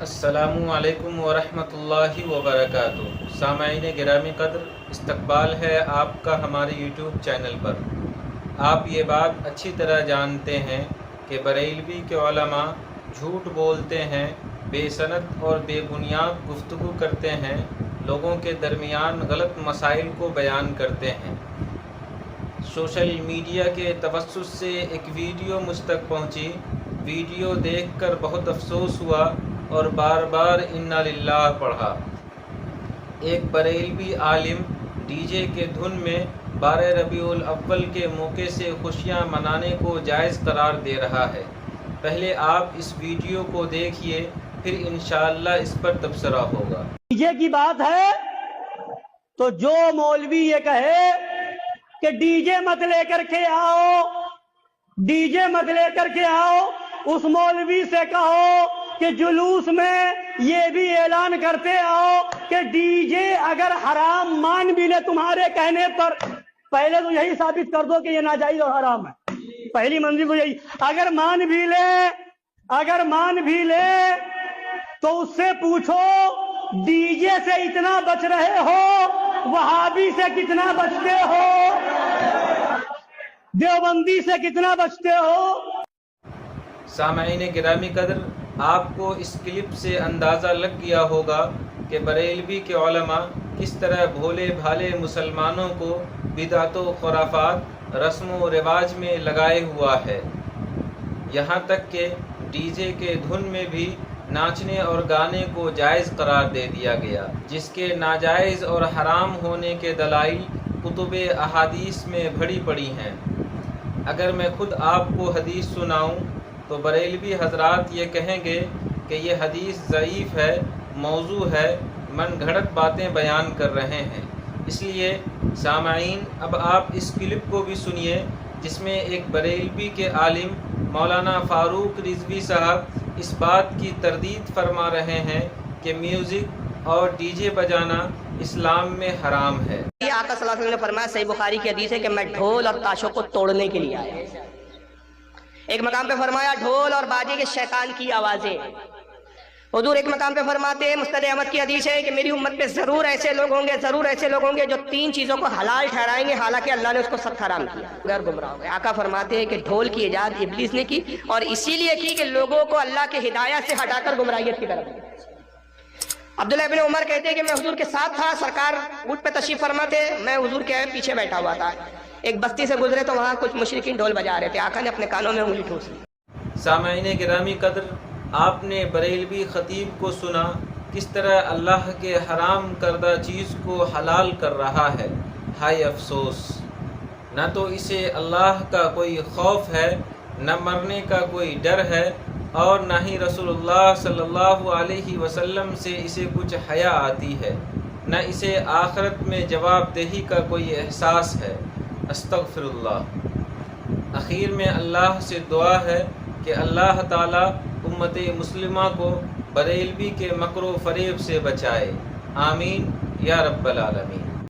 السلام علیکم ورحمۃ اللہ وبرکاتہ۔ سامعین گرامی قدر، استقبال ہے آپ کا ہمارے یوٹیوب چینل پر۔ آپ یہ بات اچھی طرح جانتے ہیں کہ بریلوی کے علماء جھوٹ بولتے ہیں، بے سند اور بے بنیاد گفتگو کرتے ہیں، لوگوں کے درمیان غلط مسائل کو بیان کرتے ہیں۔ سوشل میڈیا کے توسط سے ایک ویڈیو مجھ تک پہنچی۔ ویڈیو دیکھ کر بہت افسوس ہوا اور بار بار انا للہ پڑھا۔ ایک بریلوی عالم ڈی جے کے دھن میں 12 ربیع الاول کے موقع سے خوشیاں منانے کو جائز قرار دے رہا ہے۔ پہلے آپ اس ویڈیو کو دیکھیے، پھر انشاءاللہ اس پر تبصرہ ہوگا۔ ڈی جے کی بات ہے تو جو مولوی یہ کہے کہ ڈی جے مت لے کر کے آؤ، ڈی جے مت لے کر کے آؤ، اس مولوی سے کہو کہ جلوس میں یہ بھی اعلان کرتے آؤ کہ ڈی جے اگر حرام مان بھی لے تمہارے کہنے پر، پہلے تو یہی ثابت کر دو کہ یہ ناجائز اور حرام ہے۔ پہلی منزل تو یہی، اگر مان بھی لے تو اس سے پوچھو ڈی جے سے اتنا بچ رہے ہو، وہابی سے کتنا بچتے ہو، دیوبندی سے کتنا بچتے ہو۔ سامعین گرامی قدر، آپ کو اس کلپ سے اندازہ لگ گیا ہوگا کہ بریلوی کے علماء کس طرح بھولے بھالے مسلمانوں کو بدعت و خرافات، رسم و رواج میں لگائے ہوا ہے۔ یہاں تک کہ ڈی جے کے دھن میں بھی ناچنے اور گانے کو جائز قرار دے دیا گیا، جس کے ناجائز اور حرام ہونے کے دلائل کتب احادیث میں بھری پڑی ہیں۔ اگر میں خود آپ کو حدیث سناؤں تو بریلوی حضرات یہ کہیں گے کہ یہ حدیث ضعیف ہے، موضوع ہے، من گھڑت باتیں بیان کر رہے ہیں۔ اس لیے سامعین، اب آپ اس کلپ کو بھی سنیے جس میں ایک بریلوی کے عالم مولانا فاروق رضوی صاحب اس بات کی تردید فرما رہے ہیں کہ میوزک اور ڈی جے بجانا اسلام میں حرام ہے۔ آقا صلی اللہ علیہ وسلم نے فرمایا، صحیح بخاری کی حدیث ہے کہ میں ڈھول اور تاشوں کو توڑنے کے لیے آیا۔ ایک مقام پہ فرمایا ڈھول اور باجے کے شیطان کی آوازیں۔ حضور ایک مقام پہ فرماتے ہیں، مسند احمد کی حدیث ہے کہ میری امت پہ ضرور ایسے لوگ ہوں گے جو 3 چیزوں کو حلال ٹھہرائیں گے حالانکہ اللہ نے اس کو سخت حرام کیا، غیر گمراہ ہو گئے۔ آقا فرماتے ہیں کہ ڈھول کی ایجاد ابلیس نے کی، اور اسی لیے کی کہ لوگوں کو اللہ کے ہدایت سے ہٹا کر گمراہیت کی طرف۔ عبداللہ ابن عمر کہتے ہیں کہ میں حضور کے ساتھ تھا، سرکار اونٹ پہ تشریف فرما تھے، میں حضور کے پیچھے بیٹھا ہوا تھا، ایک بستی سے گزرے تو وہاں کچھ مشرکین ڈھول بجا رہے تھے، آقا نے اپنے کانوں میں انگلی ٹھوس لی۔ سامعین گرامی قدر، آپ نے بریلوی خطیب کو سنا کس طرح اللہ کے حرام کردہ چیز کو حلال کر رہا ہے۔ ہائے افسوس! نہ تو اسے اللہ کا کوئی خوف ہے، نہ مرنے کا کوئی ڈر ہے، اور نہ ہی رسول اللہ صلی اللہ علیہ وسلم سے اسے کچھ حیا آتی ہے، نہ اسے آخرت میں جواب دہی کا کوئی احساس ہے۔ استغفر اللہ۔ اخیر میں اللہ سے دعا ہے کہ اللہ تعالی امت مسلمہ کو بریلوی کے مکر و فریب سے بچائے۔ آمین یا رب العالمین۔